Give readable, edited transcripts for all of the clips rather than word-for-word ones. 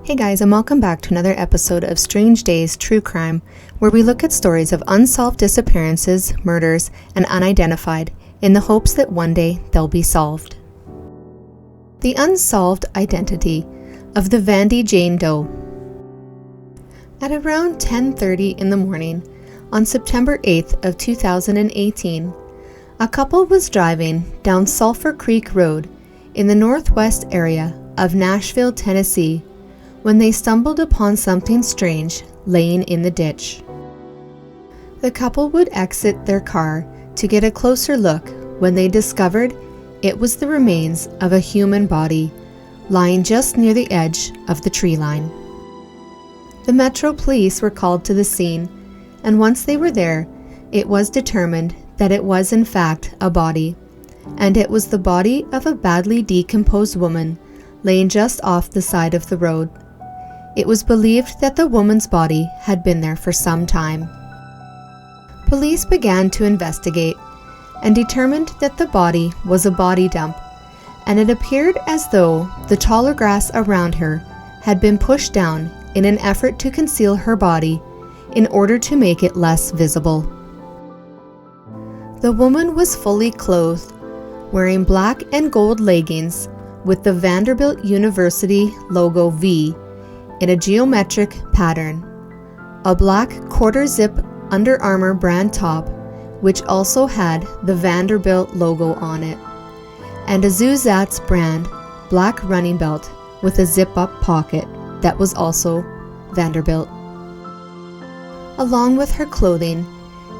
Hey guys, and welcome back to another episode of Strange Days True Crime, where we look at stories of unsolved disappearances, murders, and unidentified in the hopes that one day they'll be solved. The unsolved identity of the VANDY JANE DOE. At around 10:30 in the morning on September 8th of 2018, a couple was driving down Sulphur Creek Road in the northwest area of Nashville, Tennessee, when they stumbled upon something strange laying in the ditch. The couple would exit their car to get a closer look when they discovered it was the remains of a human body lying just near the edge of the tree line. The Metro Police were called to the scene, and once they were there, it was determined that it was in fact a body, and it was the body of a badly decomposed woman laying just off the side of the road. It was believed that the woman's body had been there for some time. Police began to investigate and determined that the body was a body dump, and it appeared as though the taller grass around her had been pushed down in an effort to conceal her body in order to make it less visible. The woman was fully clothed, wearing black and gold leggings with the Vanderbilt University logo V in a geometric pattern, a black quarter-zip Under Armour brand top, which also had the Vanderbilt logo on it, and a Zuzats brand black running belt with a zip-up pocket that was also Vanderbilt. Along with her clothing,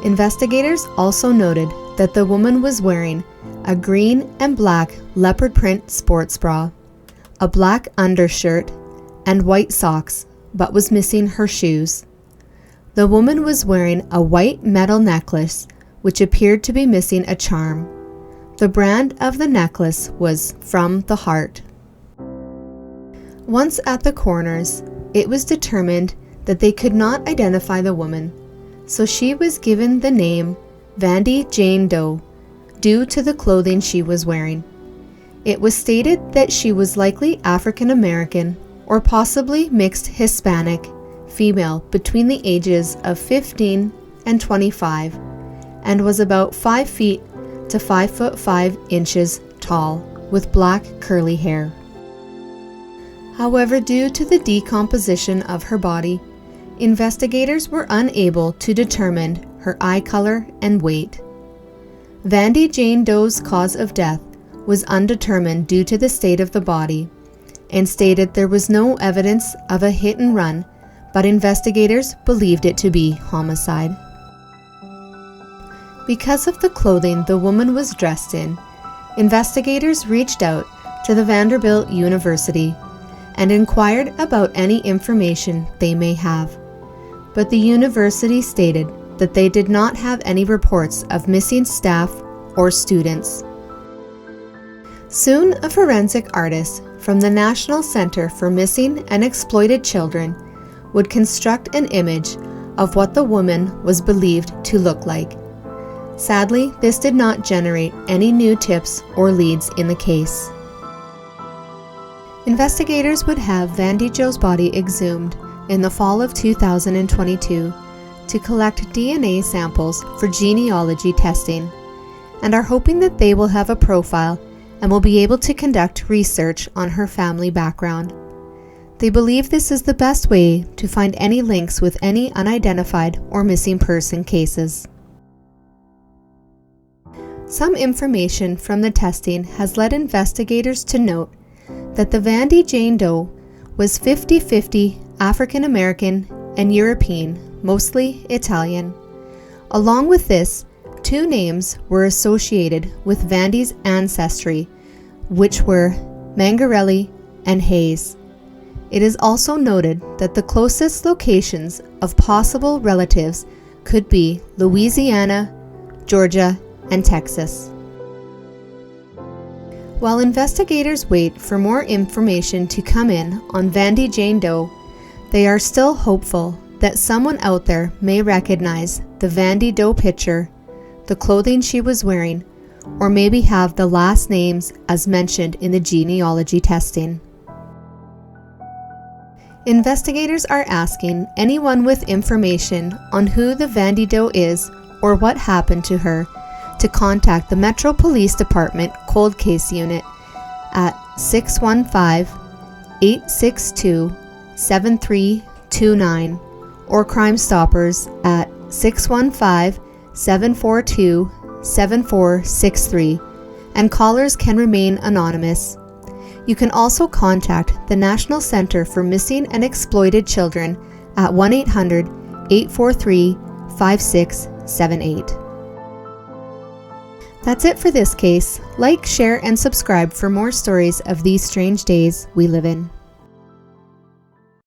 investigators also noted that the woman was wearing a green and black leopard print sports bra, a black undershirt, and white socks, but was missing her shoes. The woman was wearing a white metal necklace, which appeared to be missing a charm. The brand of the necklace was From the Heart. Once at the coroners, it was determined that they could not identify the woman, so she was given the name VANDY JANE DOE due to the clothing she was wearing. It was stated that she was likely African American or possibly mixed Hispanic, female between the ages of 15 and 25, and was about 5 feet to 5 foot 5 inches tall, with black curly hair. However, due to the decomposition of her body, investigators were unable to determine her eye color and weight. VANDY JANE DOE's cause of death was undetermined due to the state of the body, and stated there was no evidence of a hit and run, but investigators believed it to be homicide. Because of the clothing the woman was dressed in, investigators reached out to the Vanderbilt University and inquired about any information they may have, but the university stated that they did not have any reports of missing staff or students. Soon, a forensic artist from the National Center for Missing and Exploited Children would construct an image of what the woman was believed to look like. Sadly, this did not generate any new tips or leads in the case. Investigators would have VANDY JOE's body exhumed in the fall of 2022 to collect DNA samples for genealogy testing, and are hoping that they will have a profile and will be able to conduct research on her family background. They believe this is the best way to find any links with any unidentified or missing person cases. Some information from the testing has led investigators to note that the VANDY JANE DOE was 50-50 African American and European, mostly Italian. Along with this, 2 names were associated with Vandy's ancestry, which were Mangarelli and Hayes. It is also noted that the closest locations of possible relatives could be Louisiana, Georgia, and Texas. While investigators wait for more information to come in on VANDY JANE DOE, they are still hopeful that someone out there may recognize the VANDY DOE picture, the clothing she was wearing, or maybe have the last names as mentioned in the genealogy testing. Investigators are asking anyone with information on who the VANDY Doe is or what happened to her to contact the Metro Police Department Cold Case Unit at 615-862-7329 or Crime Stoppers at 615-742-7463, and callers can remain anonymous. You can also contact the National Center for Missing and Exploited Children at 1-800-843-5678. That's it for this case. Like, share, and subscribe for more stories of these strange days we live in.